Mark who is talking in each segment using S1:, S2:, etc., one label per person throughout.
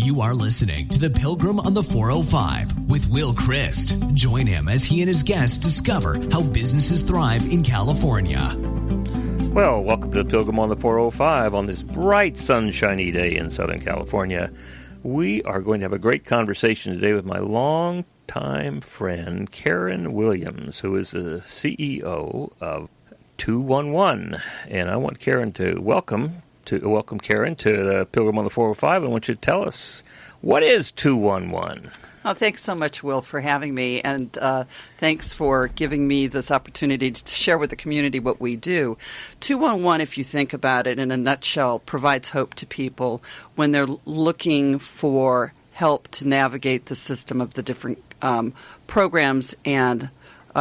S1: You are listening to The Pilgrim on the 405 with Will Christ. Join him as he and his guests discover how businesses thrive in California.
S2: Well, welcome to The Pilgrim on the 405 on this bright, sunshiny day in Southern California. We are going to have a great conversation today with my longtime friend, Karen Williams, who is the CEO of 211. And I want Karen to welcome Karen to the Pilgrim on the 405. I want you to tell us, what is 211?
S3: Oh, thanks so much, Will, for having me, and thanks for giving me this opportunity to share with the community what we do. 211, if you think about it in a nutshell, provides hope to people when they're looking for help to navigate the system of the different programs and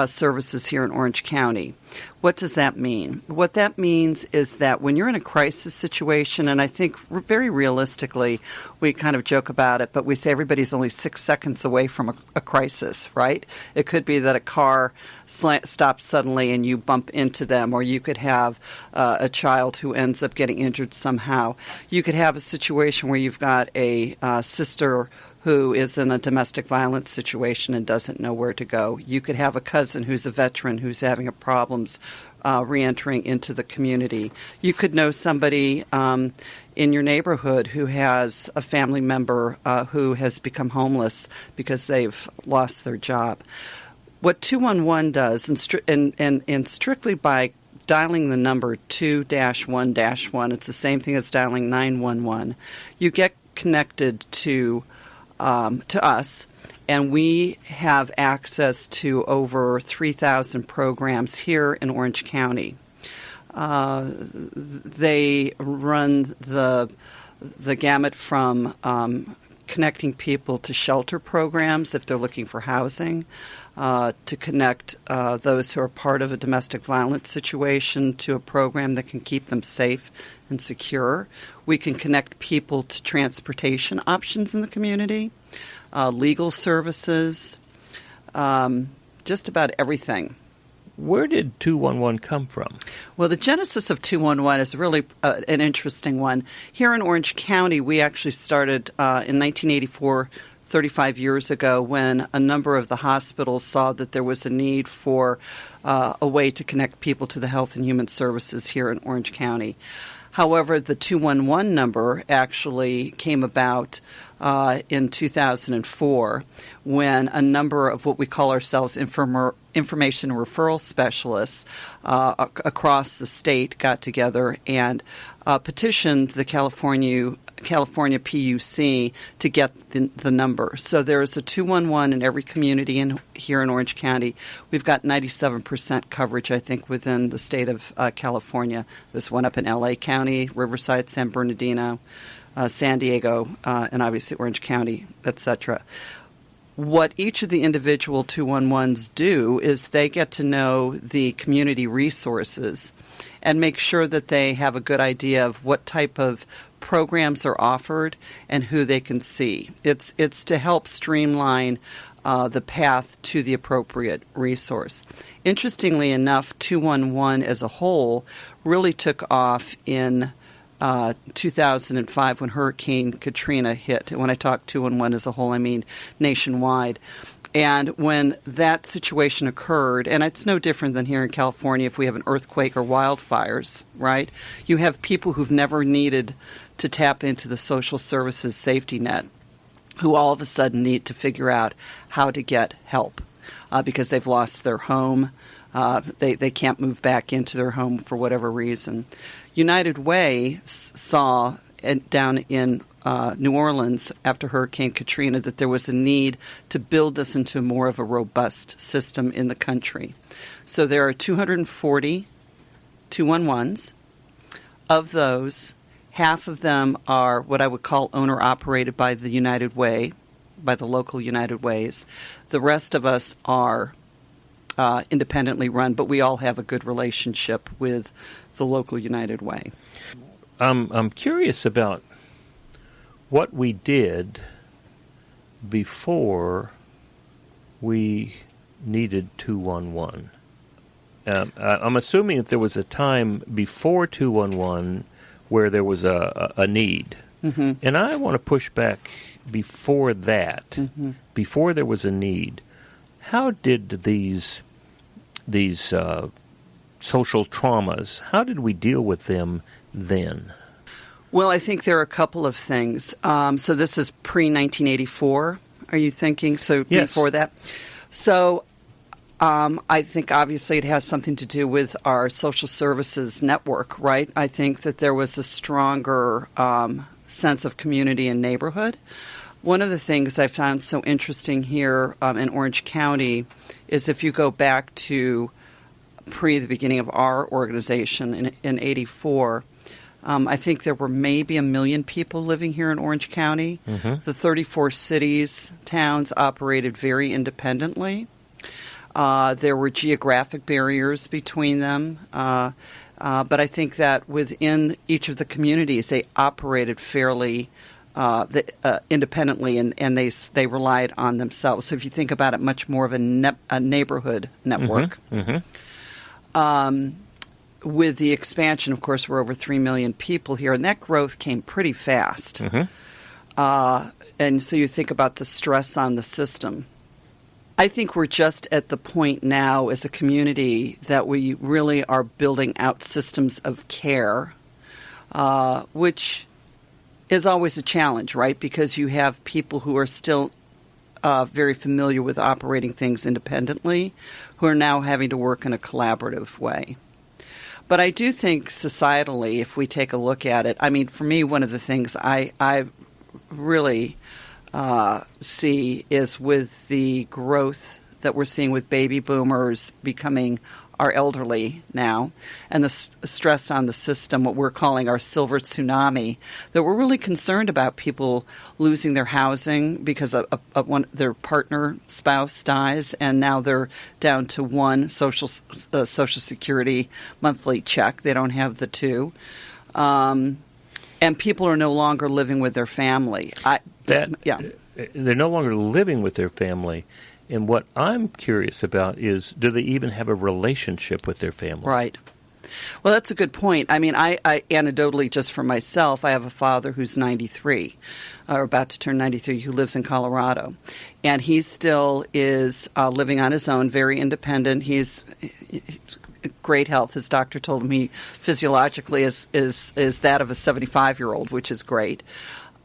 S3: services here in Orange County. What does that mean? What that means is that when you're in a crisis situation, and I think very realistically, we kind of joke about it, but we say everybody's only 6 seconds away from a crisis, right? It could be that a car stops suddenly and you bump into them, or you could have a child who ends up getting injured somehow. You could have a situation where you've got a sister who is in a domestic violence situation and doesn't know where to go. You could have a cousin who's a veteran who's having problems reentering into the community. You could know somebody in your neighborhood who has a family member who has become homeless because they've lost their job. What 211 does, and strictly by dialing the number 2-1-1, it's the same thing as dialing 911, you get connected to us, and we have access to over 3,000 programs here in Orange County. They run the gamut from connecting people to shelter programs if they're looking for housing, to connect those who are part of a domestic violence situation to a program that can keep them safe and secure. We can connect people to transportation options in the community, legal services, just about everything.
S2: Where did 211 come from?
S3: Well, the genesis of 211 is really an interesting one. Here in Orange County, we actually started in 1984, 35 years ago, when a number of the hospitals saw that there was a need for a way to connect people to the health and human services here in Orange County. However, the 211 number actually came about in 2004 when a number of what we call ourselves information referral specialists across the state got together and petitioned the California PUC to get the number. So there is a 211 in every community here in Orange County. We've got 97% coverage, I think, within the state of California. There's one up in LA County, Riverside, San Bernardino, San Diego, and obviously Orange County, etc. What each of the individual 211s do is they get to know the community resources and make sure that they have a good idea of what type of programs are offered and who they can see. It's to help streamline the path to the appropriate resource. Interestingly enough, 211 as a whole really took off in 2005 when Hurricane Katrina hit. And when I talk 211 as a whole, I mean nationwide. And when that situation occurred, and it's no different than here in California if we have an earthquake or wildfires, right? You have people who've never needed to tap into the social services safety net who all of a sudden need to figure out how to get help because they've lost their home. They can't move back into their home for whatever reason. United Way saw down in New Orleans after Hurricane Katrina that there was a need to build this into more of a robust system in the country. So there are 240 211s. Of those, half of them are what I would call owner-operated by the United Way, by the local United Ways. The rest of us are independently run, but we all have a good relationship with the local United Way.
S2: I'm curious about what we did before we needed 211. I'm assuming that there was a time before 211 where there was a need. And I want to push back before that, before there was a need. How did these social traumas, how did we deal with them then?
S3: Well, I think there are a couple of things. So this is pre-1984, are you thinking? So
S2: yes.
S3: Before that? So I think obviously it has something to do with our social services network, right? I think that there was a stronger sense of community and neighborhood. One of the things I found so interesting here in Orange County is if you go back to the beginning of our organization in 84, I think there were maybe 1 million people living here in Orange County. The 34 cities, towns operated very independently. There were geographic barriers between them. But I think that within each of the communities, they operated fairly independently, and they relied on themselves. So if you think about it, much more of a neighborhood network. With the expansion, of course, we're over 3 million people here, and that growth came pretty fast. And so you think about the stress on the system. I think we're just at the point now as a community that we really are building out systems of care, which is always a challenge, right? Because you have people who are still very familiar with operating things independently, who are now having to work in a collaborative way. But I do think societally, if we take a look at it, I mean, for me, one of the things I really see is with the growth that we're seeing with baby boomers becoming our elderly now, and the stress on the system, what we're calling our silver tsunami, that we're really concerned about people losing their housing because their partner, spouse dies, and now they're down to one Social Security monthly check. They don't have the two. And people are no longer living with their family.
S2: They're no longer living with their family. And what I'm curious about is, do they even have a relationship with their family?
S3: Right. Well, that's a good point. I mean, I anecdotally, just for myself, I have a father who's 93, or about to turn 93, who lives in Colorado. And he still is living on his own, very independent. He's great health. His doctor told him he physiologically is that of a 75-year-old, which is great.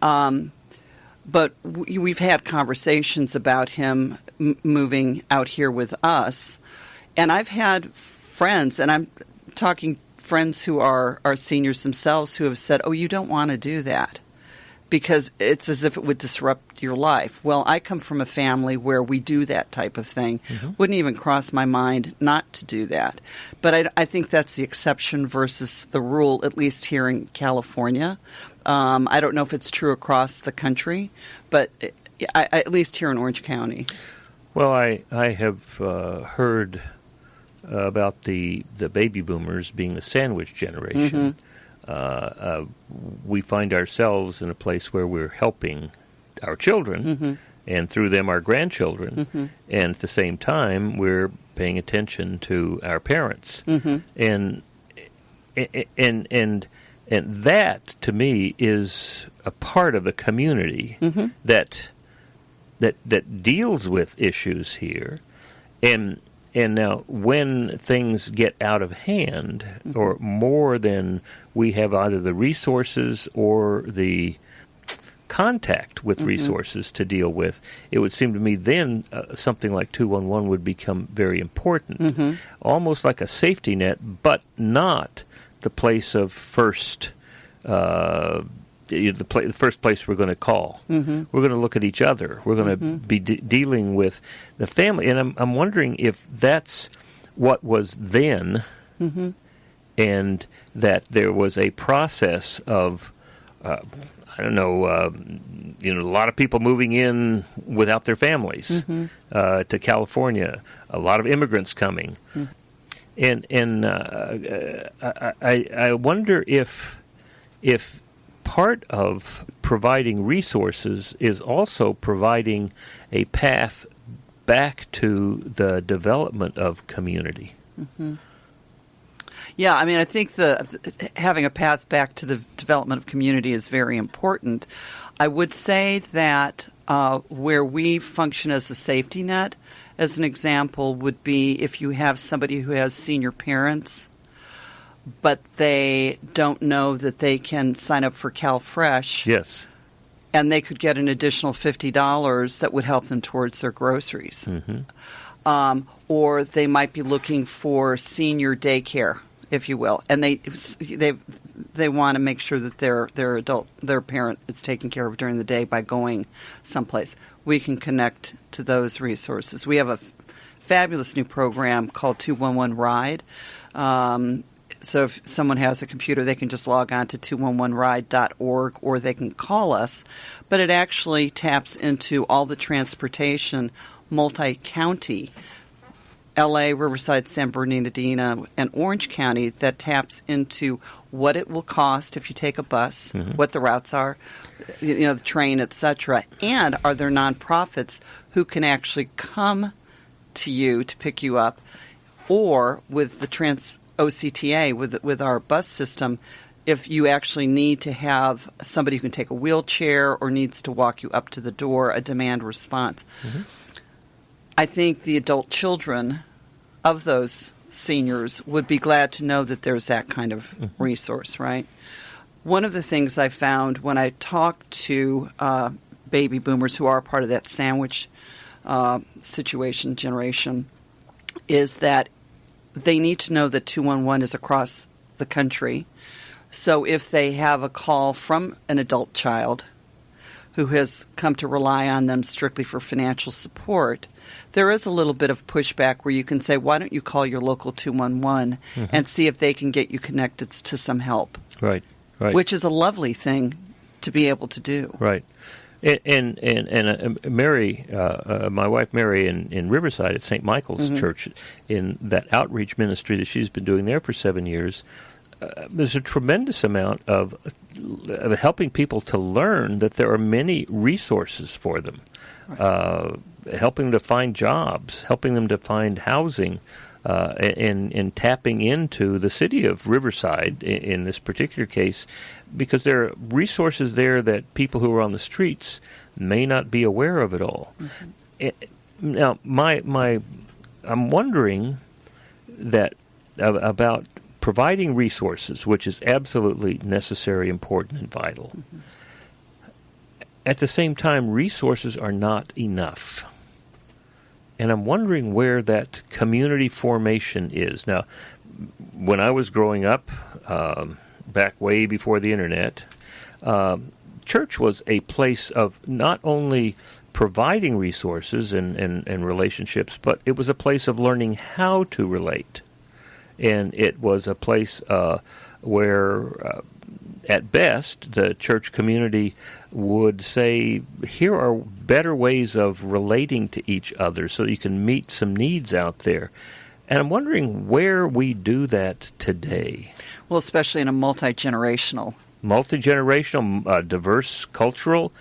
S3: But we've had conversations about him moving out here with us. And I've had friends, and I'm talking friends who are seniors themselves, who have said, oh, you don't want to do that because it's as if it would disrupt your life. Well, I come from a family where we do that type of thing. Wouldn't even cross my mind not to do that. But I think that's the exception versus the rule, at least here in California. I don't know if it's true across the country, but at least here in Orange County.
S2: Well, I have heard about the baby boomers being the sandwich generation. We find ourselves in a place where we're helping our children, and through them our grandchildren, and at the same time we're paying attention to our parents. And that, to me, is a part of a community that deals with issues here. And now, when things get out of hand, or more than we have either the resources or the contact with resources to deal with, it would seem to me then something like 211 would become very important, almost like a safety net, but not the place of first, the first place we're going to call. We're going to look at each other. We're going to be dealing with the family. And I'm wondering if that's what was then, and that there was a process of, a lot of people moving in without their families to California, a lot of immigrants coming. And I wonder if part of providing resources is also providing a path back to the development of community.
S3: Yeah, I mean, I think having a path back to the development of community is very important. I would say that where we function as a safety net, as an example, would be if you have somebody who has senior parents, but they don't know that they can sign up for CalFresh.
S2: Yes.
S3: And they could get an additional $50 that would help them towards their groceries.
S2: Mm-hmm.
S3: Or they might be looking for senior daycare, if you will, and they want to make sure that their parent is taken care of during the day by going someplace. We can connect to those resources. We have a fabulous new program called 211 Ride. So if someone has a computer, they can just log on to 211ride.org, or they can call us. But it actually taps into all the transportation multi-county, L.A., Riverside, San Bernardino, and Orange County, that taps into what it will cost if you take a bus, what the routes are, the train, etc. And are there nonprofits who can actually come to you to pick you up, or with the OCTA, with our bus system, if you actually need to have somebody who can take a wheelchair or needs to walk you up to the door, a demand response. Mm-hmm. I think the adult children of those seniors would be glad to know that there's that kind of resource, right? One of the things I found when I talked to baby boomers who are part of that sandwich generation is that they need to know that 211 is across the country. So if they have a call from an adult child who has come to rely on them strictly for financial support, there is a little bit of pushback where you can say, why don't you call your local 211 and see if they can get you connected to some help.
S2: Right.
S3: Which is a lovely thing to be able to do.
S2: Right. And Mary, my wife Mary, in Riverside at St. Michael's Church, in that outreach ministry that she's been doing there for 7 years, there's a tremendous amount of helping people to learn that there are many resources for them, helping them to find jobs, helping them to find housing, and tapping into the city of Riverside in this particular case, because there are resources there that people who are on the streets may not be aware of at all. Now, I'm wondering that about providing resources, which is absolutely necessary, important, and vital. At the same time, resources are not enough. And I'm wondering where that community formation is. Now, when I was growing up, back way before the internet, church was a place of not only providing resources and relationships, but it was a place of learning how to relate. And it was a place where, at best, the church community would say, here are better ways of relating to each other so you can meet some needs out there. And I'm wondering where we do that today.
S3: Well, especially in a multi-generational,
S2: diverse, cultural,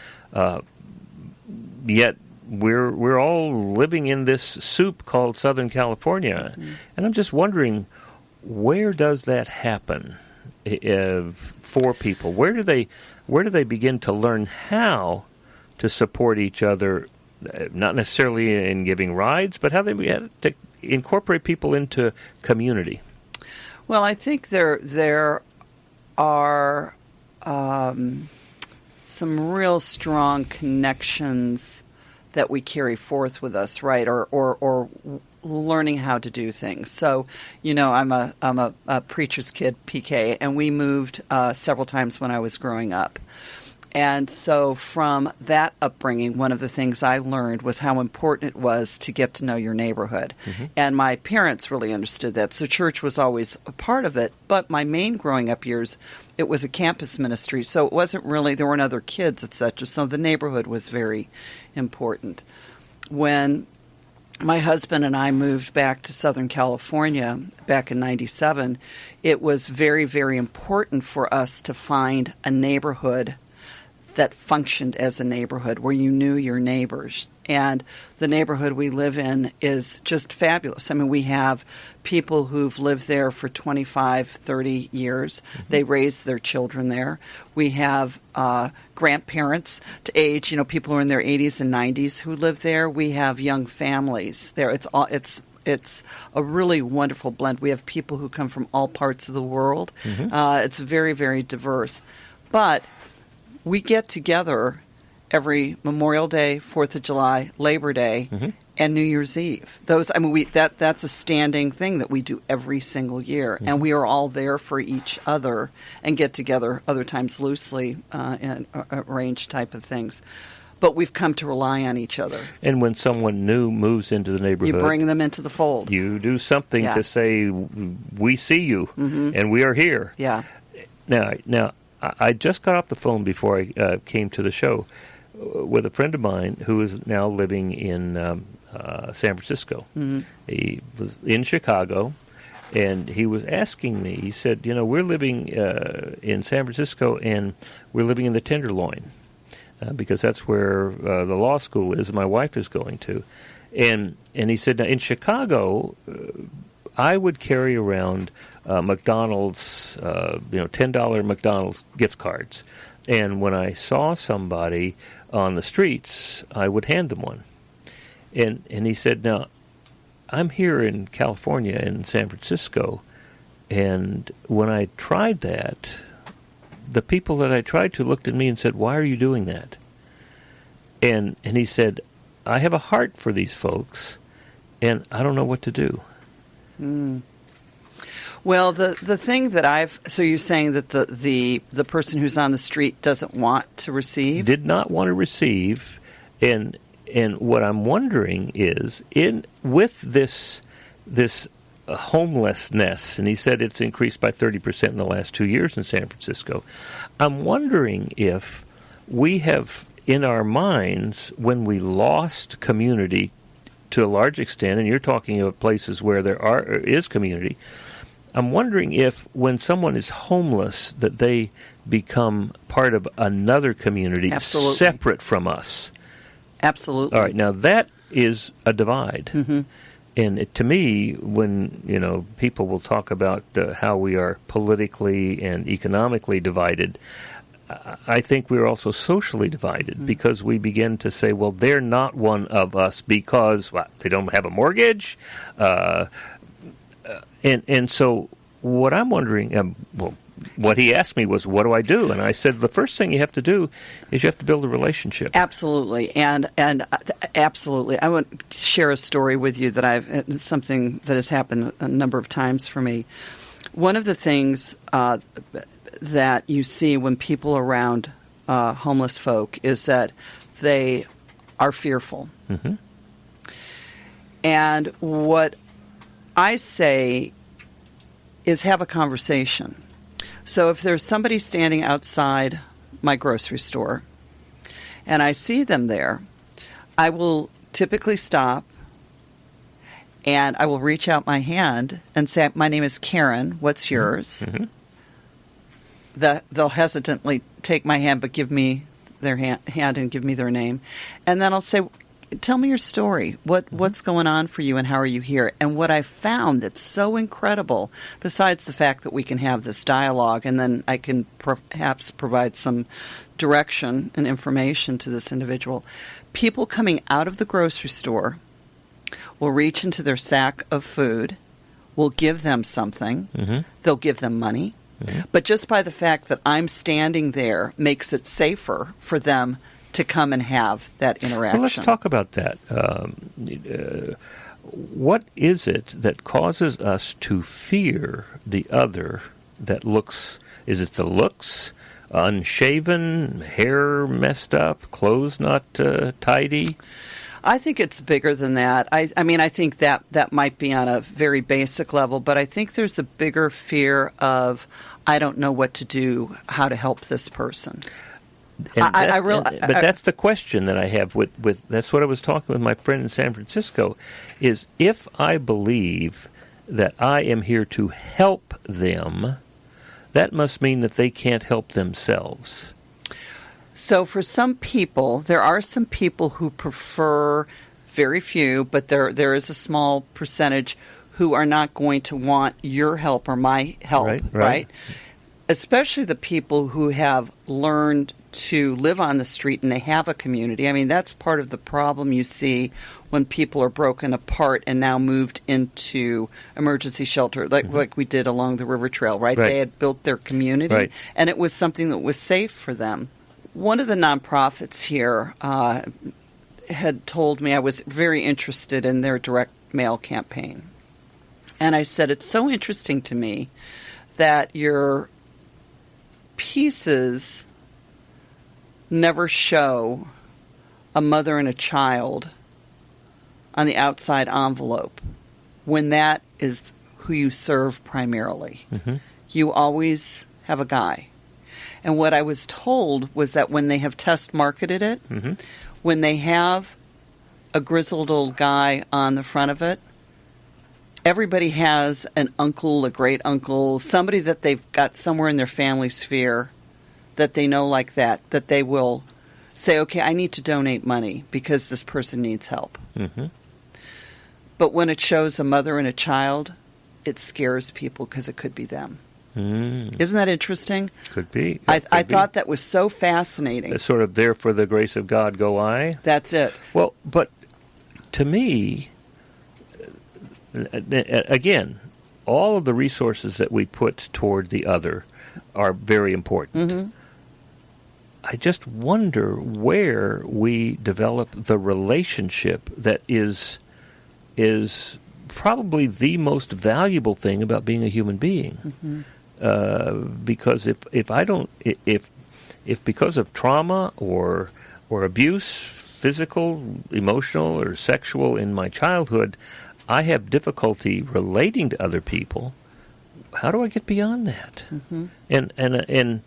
S2: yet we're all living in this soup called Southern California. And I'm just wondering, where does that happen for people? Where do they begin to learn how to support each other, not necessarily in giving rides, but how they to incorporate people into community?
S3: Well, I think there are some real strong connections that we carry forth with us, right? Or learning how to do things. So, I'm a preacher's kid, PK, and we moved several times when I was growing up. And so from that upbringing, one of the things I learned was how important it was to get to know your neighborhood. And my parents really understood that. So church was always a part of it. But my main growing up years, it was a campus ministry. So it wasn't really, there weren't other kids, etc. So the neighborhood was very important. When my husband and I moved back to Southern California back in 97, it was very, very important for us to find a neighborhood that functioned as a neighborhood where you knew your neighbors. And the neighborhood we live in is just fabulous. I mean, we have people who've lived there for 25, 30 years. Mm-hmm. They raise their children there. We have grandparents to age, people who are in their 80s and 90s who live there. We have young families there. It's a really wonderful blend. We have people who come from all parts of the world. Mm-hmm. It's very, very diverse. But we get together every Memorial Day, 4th of July, Labor Day, mm-hmm. and New Year's Eve. That's a standing thing that we do every single year. Mm-hmm. And we are all there for each other and get together other times loosely and arrange type of things. But we've come to rely on each other. And
S2: when someone new moves into the neighborhood,
S3: you bring them into the fold.
S2: You do something to say, we see you, mm-hmm. and we are here.
S3: Yeah.
S2: Now, I just got off the phone before I came to the show with a friend of mine who is now living in San Francisco. Mm-hmm. He was in Chicago, and he was asking me, he said, we're living in San Francisco, and we're living in the Tenderloin. Because that's where the law school is my wife is going to. And he said, now in Chicago, I would carry around McDonald's, $10 McDonald's gift cards. And when I saw somebody on the streets, I would hand them one. And he said, now, I'm here in California, in San Francisco, and when I tried that, the people that I tried to looked at me and said, why are you doing that? And he said, I have a heart for these folks, and I don't know what to do.
S3: Mm. Well, the thing that so you're saying that the person who's on the street doesn't want to receive?
S2: Did not want to receive. And what I'm wondering is, with this homelessness, and he said it's increased by 30% in the last 2 years in San Francisco. I'm wondering if we have, in our minds, when we lost community to a large extent, and you're talking about places where there is community, I'm wondering if when someone is homeless that they become part of another community
S3: Absolutely.
S2: Separate from us.
S3: Absolutely.
S2: All right, now that is a divide. Mm-hmm. And to me, when people will talk about how we are politically and economically divided, I think we're also socially divided because we begin to say, well, they're not one of us because they don't have a mortgage. And so what I'm wondering, what he asked me was, what do I do? And I said, the first thing you have to do is you have to build a relationship.
S3: Absolutely. And absolutely. I want to share a story with you that something that has happened a number of times for me. One of the things that you see when people around homeless folk is that they are fearful. Mm-hmm. And what I say is have a conversation. So if there's somebody standing outside my grocery store and I see them there, I will typically stop and I will reach out my hand and say, my name is Karen, what's yours? Mm-hmm. They'll hesitantly take my hand but give me their hand and give me their name. And then I'll say, tell me your story. What's going on for you and how are you here? And what I found that's so incredible, besides the fact that we can have this dialogue and then I can perhaps provide some direction and information to this individual, people coming out of the grocery store will reach into their sack of food, will give them something, mm-hmm. They'll give them money, mm-hmm. But just by the fact that I'm standing there makes it safer for them to come and have that interaction.
S2: Well, let's talk about that. What is it that causes us to fear the other that looks, is it the looks, unshaven, hair messed up, clothes not tidy?
S3: I think it's bigger than that. I mean, I think that might be on a very basic level, but I think there's a bigger fear of, I don't know what to do, how to help this person.
S2: But that's the question that I have with that's what I was talking with my friend in San Francisco, is if I believe that I am here to help them, that must mean that they can't help themselves.
S3: So for some people, there are some people who prefer, very few, but there is a small percentage who are not going to want your help or my help, right? Especially the people who have learned to live on the street and they have a community. I mean, that's part of the problem you see when people are broken apart and now moved into emergency shelter, like we did along the river trail, right? They had built their community, and it was something that was safe for them. One of the nonprofits here had told me I was very interested in their direct mail campaign. And I said, it's so interesting to me that your pieces never show a mother and a child on the outside envelope when that is who you serve primarily. Mm-hmm. You always have a guy. And what I was told was that when they have test marketed it, mm-hmm. when they have a grizzled old guy on the front of it, everybody has an uncle, a great uncle, somebody that they've got somewhere in their family sphere that they know like that they will say, okay, I need to donate money because this person needs help. Mm-hmm. But when it shows a mother and a child, it scares people because it could be them. Mm. Isn't that interesting?
S2: Could be.
S3: I thought that was so fascinating.
S2: It's sort of there for the grace of God go I.
S3: That's it.
S2: Well, but to me, again, all of the resources that we put toward the other are very important. Mm-hmm. I just wonder where we develop the relationship that is probably the most valuable thing about being a human being. Mm-hmm. Because if because of trauma or abuse, physical, emotional, or sexual in my childhood, I have difficulty relating to other people, how do I get beyond that? Mm-hmm. And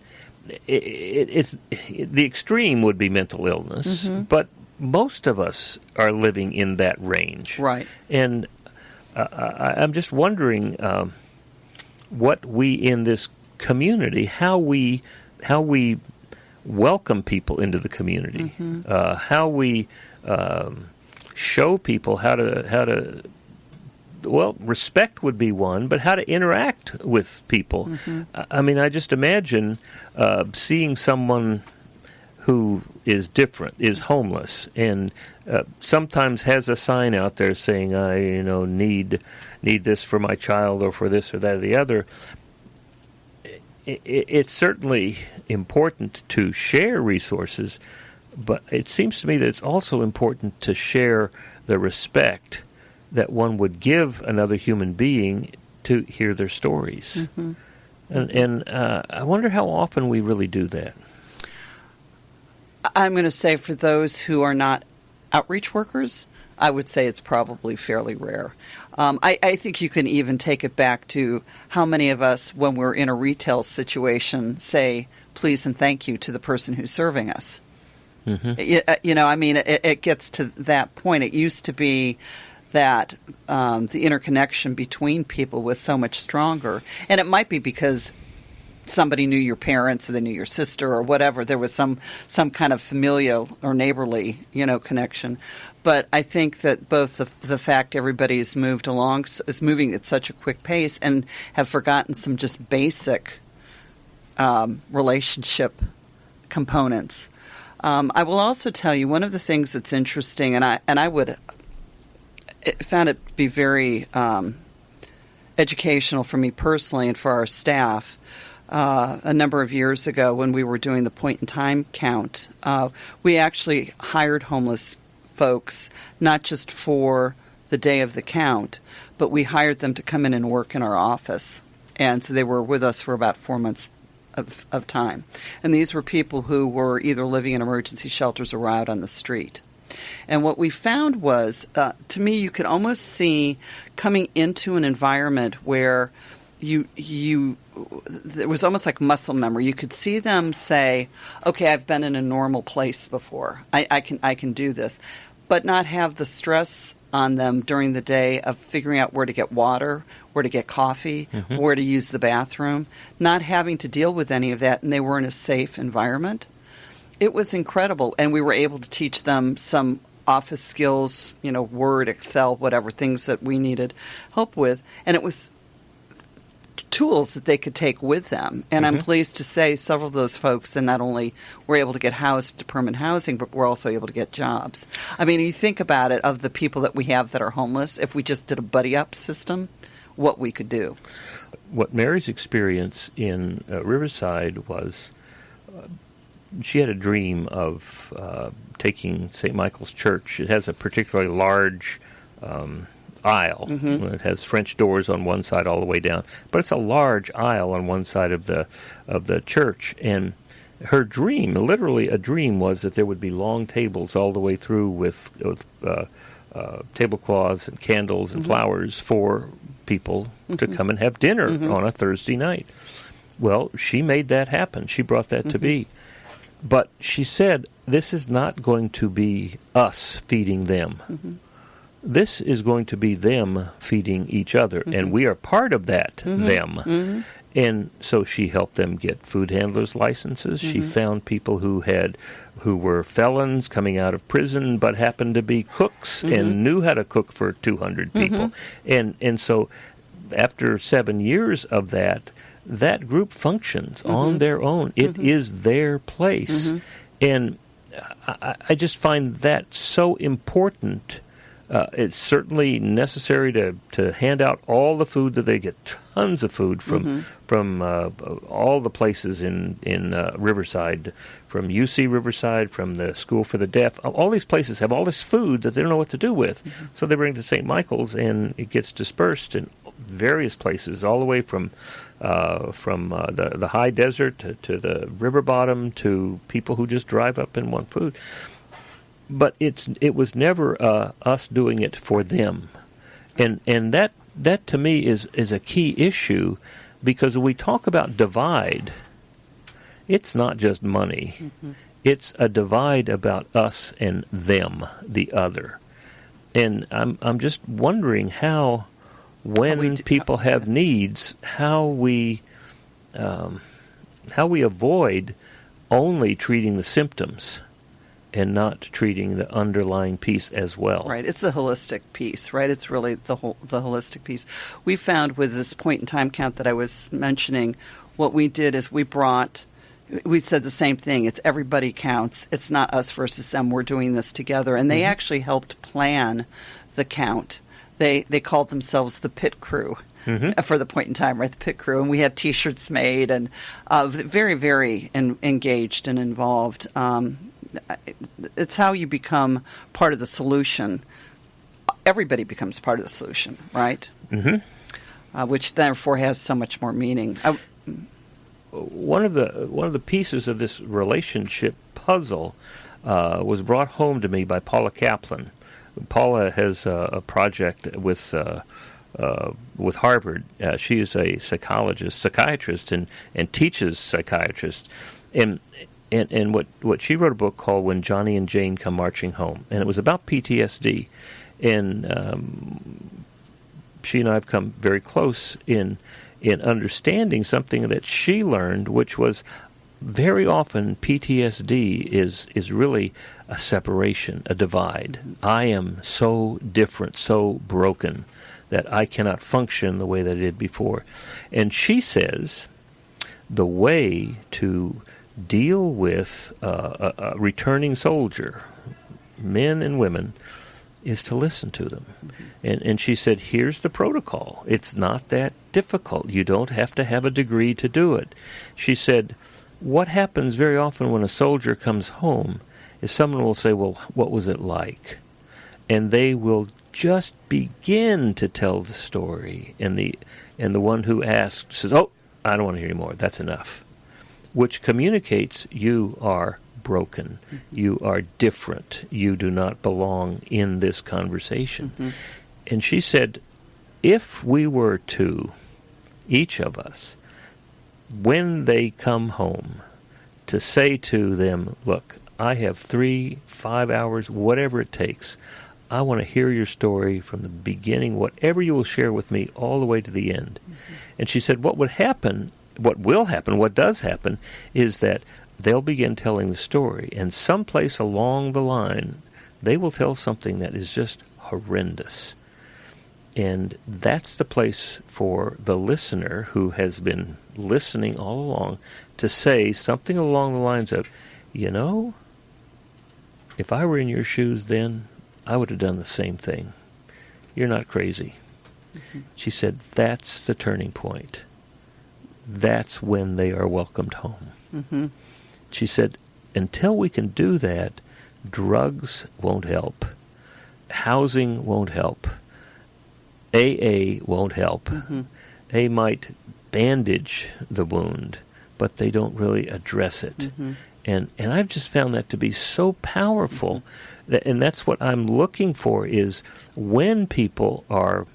S2: it's the extreme would be mental illness, mm-hmm. but most of us are living in that range,
S3: right?
S2: And I'm just wondering what we in this community, how we welcome people into the community, mm-hmm. How we show people how to. Well, respect would be one, but how to interact with people. Mm-hmm. I mean, I just imagine seeing someone who is different, is homeless, and sometimes has a sign out there saying, "I, need this for my child, or for this or that or the other." It's certainly important to share resources, but it seems to me that it's also important to share the respect that one would give another human being to hear their stories. Mm-hmm. And I wonder how often we really do that.
S3: I'm going to say for those who are not outreach workers, I would say it's probably fairly rare. I think you can even take it back to how many of us, when we're in a retail situation, say please and thank you to the person who's serving us. Mm-hmm. It gets to that point. It used to be that the interconnection between people was so much stronger. And it might be because somebody knew your parents or they knew your sister or whatever. There was some kind of familial or neighborly, connection. But I think that both the fact everybody's is moving at such a quick pace and have forgotten some just basic relationship components. I will also tell you one of the things that's interesting, and I would found it to be very educational for me personally and for our staff. A number of years ago when we were doing the point-in-time count, we actually hired homeless folks not just for the day of the count, but we hired them to come in and work in our office. And so they were with us for about 4 months of time. And these were people who were either living in emergency shelters or out on the street. And what we found was, to me, you could almost see coming into an environment where there was almost like muscle memory. You could see them say, okay, I've been in a normal place before. I can do this. But not have the stress on them during the day of figuring out where to get water, where to get coffee, mm-hmm. where to use the bathroom, not having to deal with any of that, and they were in a safe environment. It was incredible, and we were able to teach them some office skills, Word, Excel, whatever, things that we needed help with. And it was tools that they could take with them. And I'm pleased to say several of those folks, and not only were able to get housed to permanent housing, but were also able to get jobs. I mean, you think about it, of the people that we have that are homeless, if we just did a buddy-up system, what we could do.
S2: What Mary's experience in Riverside was, she had a dream of taking St. Michael's Church. It has a particularly large aisle. It has French doors on one side all the way down, but it's a large aisle on one side of the church. And her dream, literally a dream, was that there would be long tables all the way through with tablecloths and candles and flowers for people to come and have dinner on a Thursday night. Well, she made that happen. She brought that to be. But she said, this is not going to be us feeding them. This is going to be them feeding each other, and we are part of that, them. And so she helped them get food handlers' licenses. She found people who were felons coming out of prison but happened to be cooks and knew how to cook for 200 people. And so after 7 years of that group functions on their own. It is their place. And I just find that so important. It's certainly necessary to hand out all the food that they get. Tons of food from all the places in Riverside, from UC Riverside, from the School for the Deaf. All these places have all this food that they don't know what to do with. So they bring it to St. Michael's, and it gets dispersed in various places, all the way from the high desert to the river bottom to people who just drive up and want food. But it was never us doing it for them, and that to me is a key issue, because when we talk about divide, it's not just money; it's a divide about us and them, the other. And I'm just wondering how when people have needs, how we avoid only treating the symptoms and not treating the underlying piece as well.
S3: Right. It's the holistic piece, right? It's really the holistic piece. We found with this point-in-time count that I was mentioning, what we did is we said the same thing. It's everybody counts. It's not us versus them. We're doing this together. And they actually helped plan the count. They called themselves the pit crew. For the point in time, right? The pit crew. And we had T-shirts made and very, very engaged and involved. It's how you become part of the solution. Everybody becomes part of the solution, right? Which therefore has so much more meaning.
S2: One of the pieces of this relationship puzzle was brought home to me by Paula Kaplan. Paula has a project with Harvard. She is a psychiatrist, and teaches psychiatrists. And what she wrote a book called When Johnny and Jane Come Marching Home, and it was about PTSD. And she and I have come very close in understanding something that she learned, which was very often PTSD is really a separation, a divide. I am so different, so broken, that I cannot function the way that I did before. And she says the way to deal with a returning soldier, men and women, is to listen to them. And she said, here's the protocol. It's not that difficult. You don't have to have a degree to do it. She said, what happens very often when a soldier comes home is someone will say, well, what was it like? And they will just begin to tell the story. And the one who asked says, oh, I don't want to hear any more. That's enough. Which communicates you are broken. You are different. You do not belong in this conversation. And she said, if we were to, each of us, when they come home, to say to them, look, I have 3-5 hours, whatever it takes. I want to hear your story from the beginning, whatever you will share with me, all the way to the end. And she said, what will happen, what does happen, is that they'll begin telling the story, and someplace along the line, they will tell something that is just horrendous. And that's the place for the listener who has been listening all along to say something along the lines of, if I were in your shoes then, I would have done the same thing. You're not crazy. Mm-hmm. She said, that's the turning point. That's when they are welcomed home. Mm-hmm. She said, until we can do that, drugs won't help. Housing won't help. AA won't help. Mm-hmm. They might bandage the wound, but they don't really address it. Mm-hmm. And I've just found that to be so powerful. Mm-hmm. And that's what I'm looking for, is when people are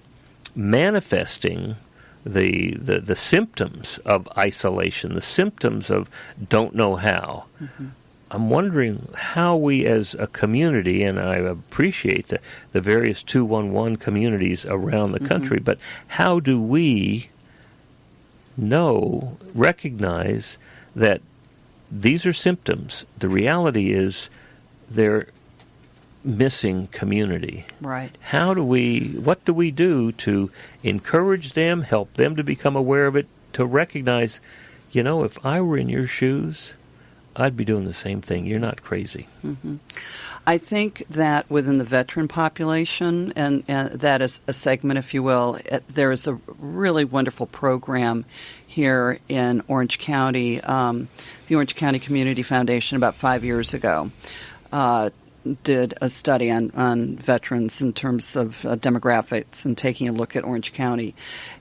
S2: manifesting the symptoms of isolation, the symptoms of don't know how. Mm-hmm. I'm wondering how we as a community, and I appreciate the various 211 communities around the country, but how do we recognize that these are symptoms? The reality is they're missing community.
S3: Right.
S2: What do we do to encourage them, help them to become aware of it, to recognize, if I were in your shoes, I'd be doing the same thing. You're not crazy.
S3: Mm-hmm. I think that within the veteran population, and that is a segment, if you will, there is a really wonderful program here in Orange County. The Orange County Community Foundation about 5 years ago did a study on veterans in terms of demographics and taking a look at Orange County.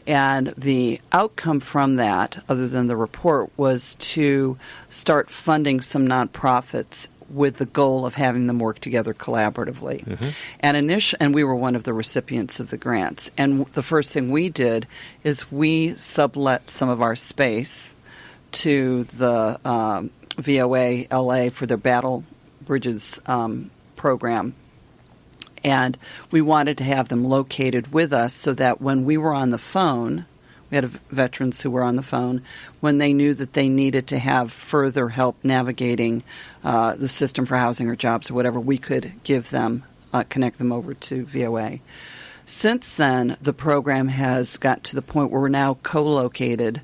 S3: And the outcome from that, other than the report, was to start funding some nonprofits with the goal of having them work together collaboratively. Mm-hmm. And we were one of the recipients of the grants. And the first thing we did is we sublet some of our space to the VOA LA for their Battle Bridges program. And we wanted to have them located with us so that when we were on the phone, we had veterans who were on the phone, when they knew that they needed to have further help navigating the system for housing or jobs or whatever, we could give them, connect them over to VOA. Since then, the program has got to the point where we're now co-located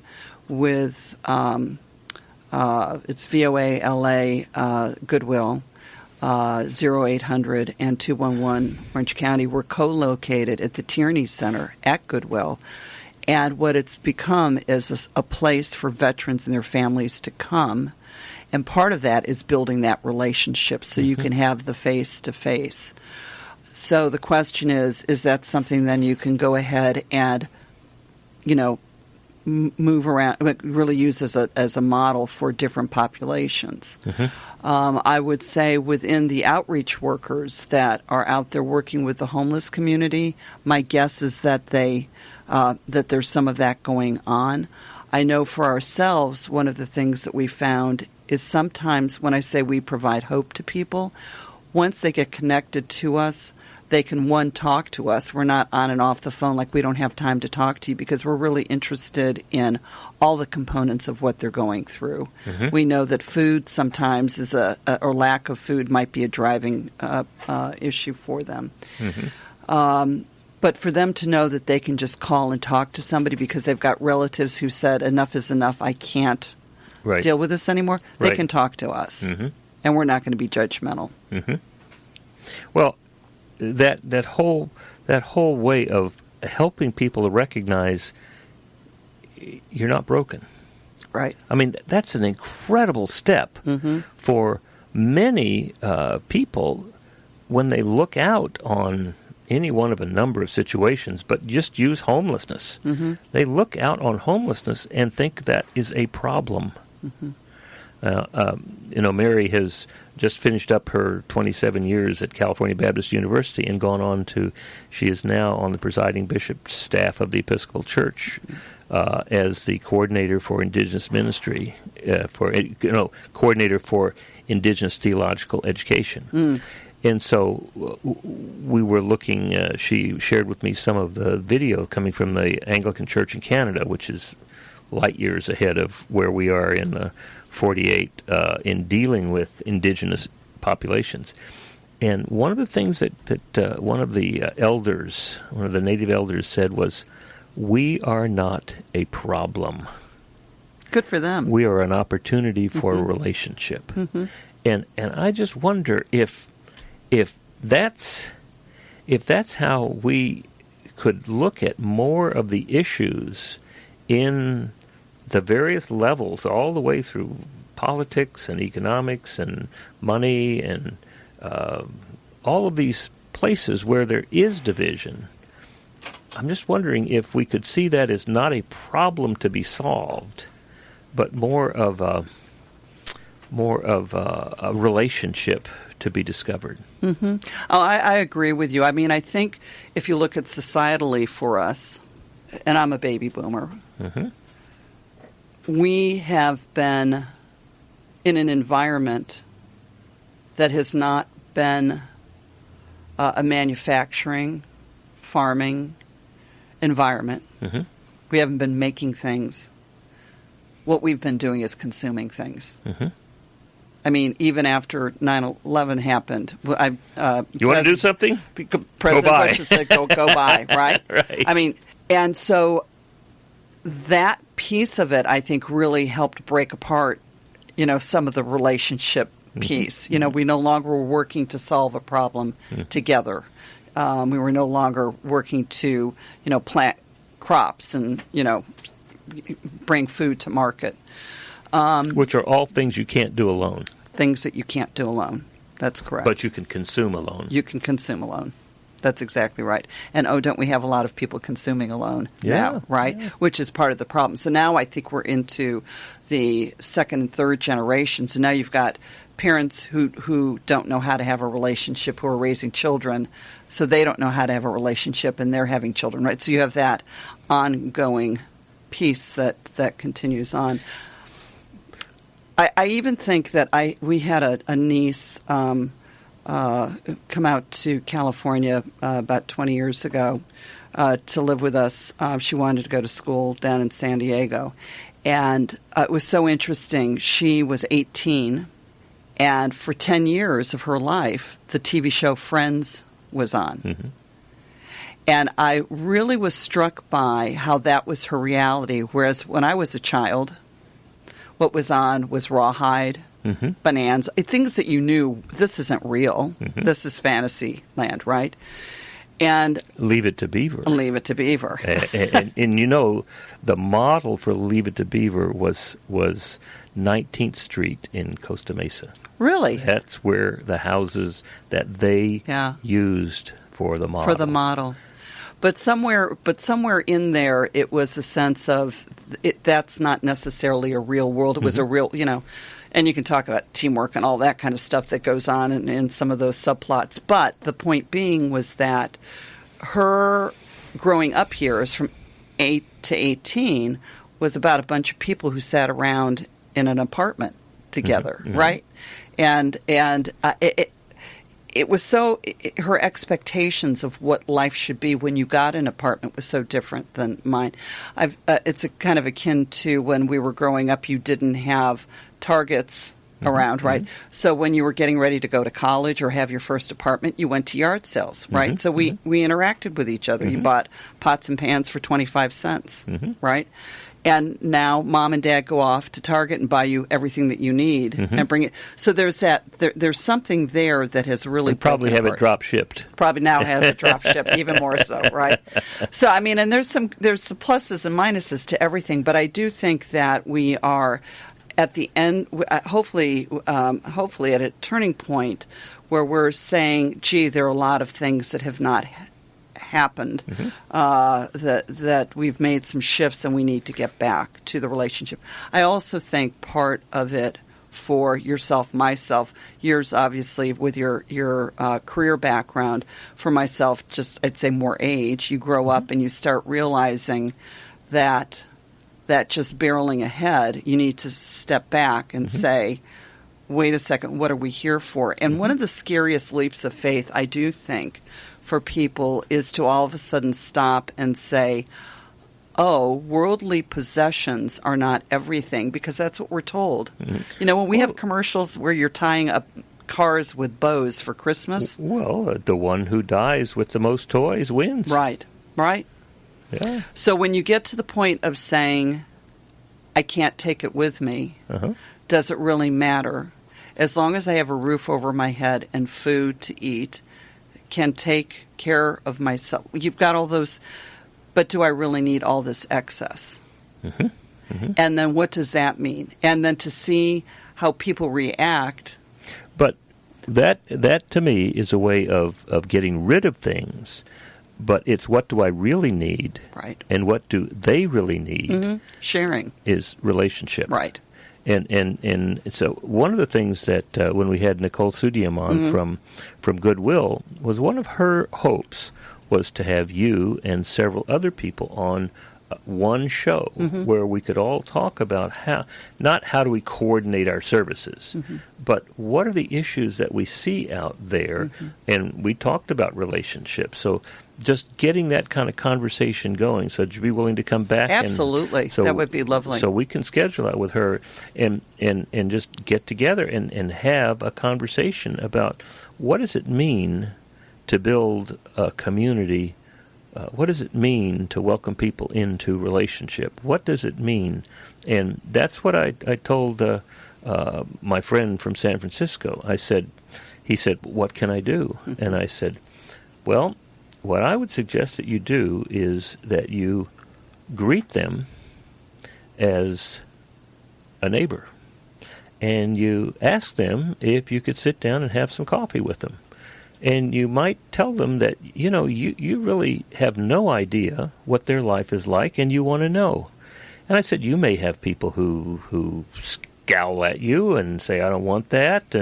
S3: with it's VOA LA Goodwill, 0800 and 211 Orange County. We're co-located at the Tierney Center at Goodwill. And what it's become is a place for veterans and their families to come. And part of that is building that relationship so you can have the face-to-face. So the question is that something then you can go ahead and, move around, really use as a model for different populations. I would say within the outreach workers that are out there working with the homeless community, my guess is that that there's some of that going on. I know for ourselves, one of the things that we found is sometimes when I say we provide hope to people, once they get connected to us, they can, one, talk to us. We're not on and off the phone like we don't have time to talk to you because we're really interested in all the components of what they're going through. We know that food sometimes is or lack of food might be a driving issue for them. But for them to know that they can just call and talk to somebody because they've got relatives who said, enough is enough, I can't deal with this anymore, they can talk to us. And we're not going to be judgmental.
S2: Well, that whole way of helping people to recognize you're not broken.
S3: Right.
S2: I mean, that's an incredible step for many people when they look out on any one of a number of situations, but just use homelessness. They look out on homelessness and think that is a problem. Mary has just finished up her 27 years at California Baptist University and gone on she is now on the presiding bishop's staff of the Episcopal Church as the coordinator for Indigenous ministry, coordinator for Indigenous theological education. And so we were looking, she shared with me some of the video coming from the Anglican Church in Canada, which is light years ahead of where we are in the 48 in dealing with indigenous populations. And one of the things that one of the elders, one of the native elders said was, "We are not a problem.
S3: Good for them.
S2: We are an opportunity for a relationship."
S3: Mm-hmm.
S2: And I just wonder if that's how we could look at more of the issues in the various levels, all the way through politics and economics and money and all of these places where there is division. I'm just wondering if we could see that as not a problem to be solved, but more of a relationship to be discovered.
S3: Mm-hmm. Oh, I agree with you. I mean, I think if you look at societally for us, and I'm a baby boomer,
S2: Mm-hmm.
S3: we have been in an environment that has not been a manufacturing, farming environment.
S2: Mm-hmm.
S3: We haven't been making things. What we've been doing is consuming things.
S2: Mm-hmm.
S3: I mean, even after 9/11 happened,
S2: You want to do something?
S3: President
S2: Go by.
S3: Bush said, "Go by," right?
S2: Right.
S3: I mean, and so that piece of it, I think, really helped break apart, some of the relationship piece.
S2: Mm-hmm.
S3: We no longer were working to solve a problem together. We were no longer working to, plant crops and, bring food to market.
S2: Which are all things you can't do alone.
S3: Things that you can't do alone. That's correct.
S2: But you can consume alone.
S3: You can consume alone. That's exactly right. And don't we have a lot of people consuming alone now, right? Yeah. Which is part of the problem. So now I think we're into the second and third generations. And now you've got parents who don't know how to have a relationship, who are raising children, so they don't know how to have a relationship, and they're having children, right? So you have that ongoing piece that continues on. I even think that we had a niece come out to California about 20 years ago to live with us. She wanted to go to school down in San Diego. And it was so interesting. She was 18, and for 10 years of her life, the TV show Friends was on. Mm-hmm. And I really was struck by how that was her reality, whereas when I was a child, what was on was Rawhide, mm-hmm. Bonanza, things that you knew, this isn't real. Mm-hmm. This is fantasy land, right? And
S2: Leave It to Beaver.
S3: Leave It to Beaver.
S2: and the model for Leave It to Beaver was 19th Street in Costa Mesa.
S3: Really?
S2: That's where the houses that they used for the model.
S3: For the model. But somewhere in there, it was a sense of that's not necessarily a real world. It was a real, and you can talk about teamwork and all that kind of stuff that goes on in some of those subplots. But the point being was that her growing up here is from 8 to 18 was about a bunch of people who sat around in an apartment together, mm-hmm. right? And it was so her expectations of what life should be when you got an apartment was so different than mine. It's kind of akin to when we were growing up, you didn't have Targets around, mm-hmm. right? So when you were getting ready to go to college or have your first apartment, you went to yard sales, right? Mm-hmm. So we interacted with each other. Mm-hmm. You bought pots and pans for 25 cents, mm-hmm. right? And now mom and dad go off to Target and buy you everything that you need mm-hmm. and bring it. So there's that. There's something there that has really
S2: probably have it drop shipped.
S3: Probably now have it drop shipped even more so, right? So I mean, and there's some pluses and minuses to everything, but I do think that we are at the end, hopefully at a turning point where we're saying, gee, there are a lot of things that have not happened, mm-hmm. That we've made some shifts and we need to get back to the relationship. I also think part of it for yourself, myself, yours obviously with your career background, for myself just I'd say more age, you grow up and you start realizing that just barreling ahead, you need to step back and mm-hmm. say, wait a second, what are we here for? And mm-hmm. one of the scariest leaps of faith, I do think, for people is to all of a sudden stop and say, oh, worldly possessions are not everything, because that's what we're told. Mm-hmm. You know, when we have commercials where you're tying up cars with bows for Christmas.
S2: Well, the one who dies with the most toys wins.
S3: Right.
S2: Yeah.
S3: So when you get to the point of saying, I can't take it with me, does it really matter? As long as I have a roof over my head and food to eat, can take care of myself. You've got all those, but do I really need all this excess? Mm-hmm. Mm-hmm. And then what does that mean? And then to see how people react.
S2: But that to me is a way of getting rid of things. But it's what do I really need?
S3: Right.
S2: And what do they really need?
S3: Mm-hmm. Sharing.
S2: Is relationship.
S3: Right.
S2: And so one of the things that when we had Nicole Sudium on from Goodwill was one of her hopes was to have you and several other people on one show where we could all talk about how do we coordinate our services, but what are the issues that we see out there, and we talked about relationships. So just getting that kind of conversation going. So would you be willing to come back?
S3: Absolutely. That would be lovely.
S2: So we can schedule that with her and just get together and have a conversation about what does it mean to build a community. What does it mean to welcome people into relationship? What does it mean? And that's what I told my friend from San Francisco. He said, what can I do? And I said, well, what I would suggest that you do is that you greet them as a neighbor. And you ask them if you could sit down and have some coffee with them. And you might tell them that, you really have no idea what their life is like, and you want to know. And I said, you may have people who scowl at you and say, I don't want that.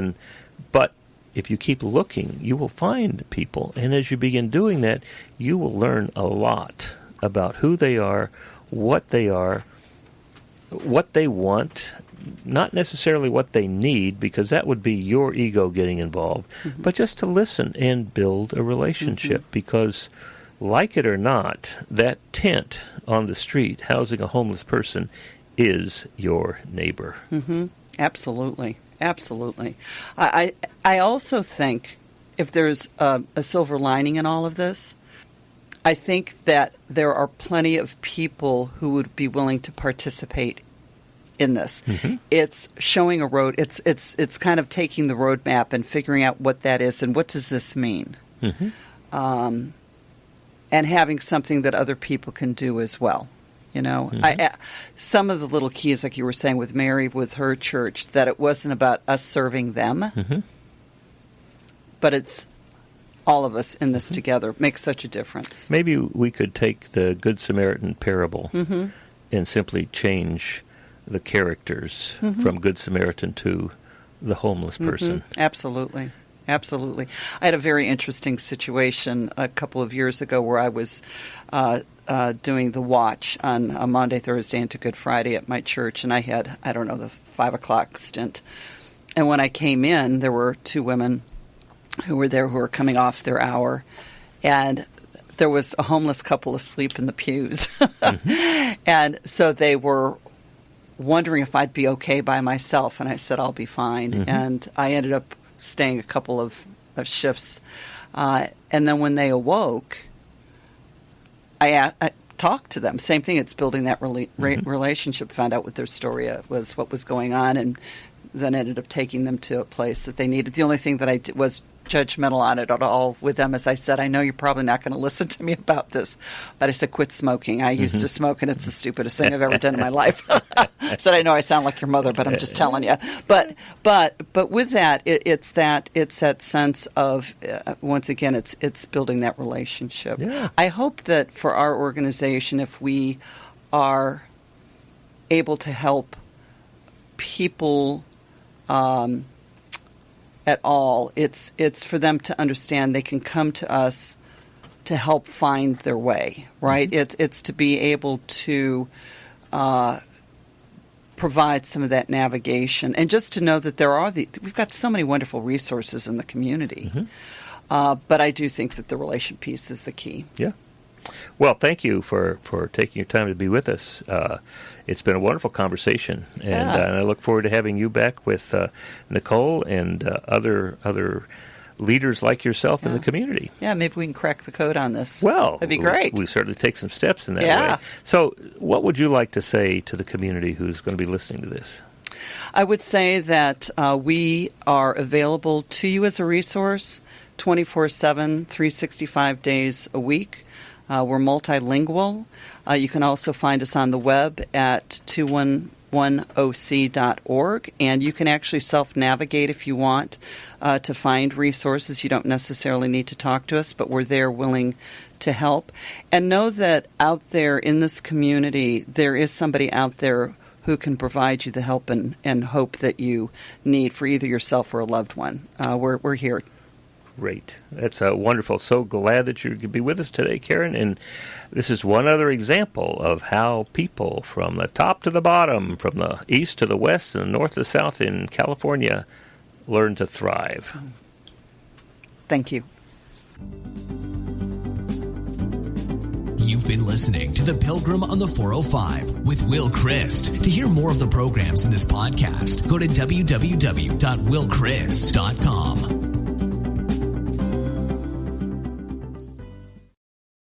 S2: But if you keep looking, you will find people. And as you begin doing that, you will learn a lot about who they are, what they want, not necessarily what they need, because that would be your ego getting involved, but just to listen and build a relationship, because like it or not, that tent on the street housing a homeless person is your neighbor.
S3: Absolutely. I also think if there's a silver lining in all of this, I think that there are plenty of people who would be willing to participate in this. It's showing a road. It's kind of taking the roadmap and figuring out what that is and what does this mean, and having something that other people can do as well. Some of the little keys, like you were saying with Mary, with her church, that it wasn't about us serving them, but it's all of us in this together. Makes such a difference.
S2: Maybe we could take the Good Samaritan parable and simply change the characters from Good Samaritan to the homeless person.
S3: Absolutely. I had a very interesting situation a couple of years ago where I was doing the watch on a Monday, Thursday, into Good Friday at my church, and I had, the 5 o'clock stint. And when I came in, there were two women who were there who were coming off their hour, and there was a homeless couple asleep in the pews. And so they were wondering if I'd be okay by myself, and I said, I'll be fine. And I ended up staying a couple of shifts. And then when they awoke, I talked to them. Same thing, it's building that relationship, found out what their story was, what was going on, and then ended up taking them to a place that they needed. The only thing that I did was judgmental on it at all with them, as I said, I know you're probably not going to listen to me about this, but I said, quit smoking. I used to smoke, and it's the stupidest thing I've ever done in my life. I said, I know I sound like your mother, but I'm just telling you. But with that, it's that sense of once again, it's building that relationship.
S2: Yeah.
S3: I hope that for our organization, if we are able to help people at all, it's for them to understand they can come to us to help find their way, right? It's to be able to provide some of that navigation, and just to know that we've got so many wonderful resources in the community. But I do think that the relation piece is the key.
S2: Yeah. Well, thank you for taking your time to be with us. It's been a wonderful conversation, and I look forward to having you back with Nicole and other leaders like yourself in the community.
S3: Yeah, maybe we can crack the code on this.
S2: Well,
S3: that'd be great.
S2: We certainly take some steps in that way. So what would you like to say to the community who's going to be listening to this?
S3: I would say that we are available to you as a resource 24/7, 365 days a week. We're multilingual. You can also find us on the web at 211oc.org, and you can actually self-navigate if you want to find resources. You don't necessarily need to talk to us, but we're there willing to help. And know that out there in this community, there is somebody out there who can provide you the help and hope that you need for either yourself or a loved one. We're here.
S2: Great. That's wonderful. So glad that you could be with us today, Karen. And this is one other example of how people from the top to the bottom, from the east to the west and the north to south in California, learn to thrive.
S3: Thank you.
S1: You've been listening to The Pilgrim on the 405 with Will Christ. To hear more of the programs in this podcast, go to www.willchrist.com.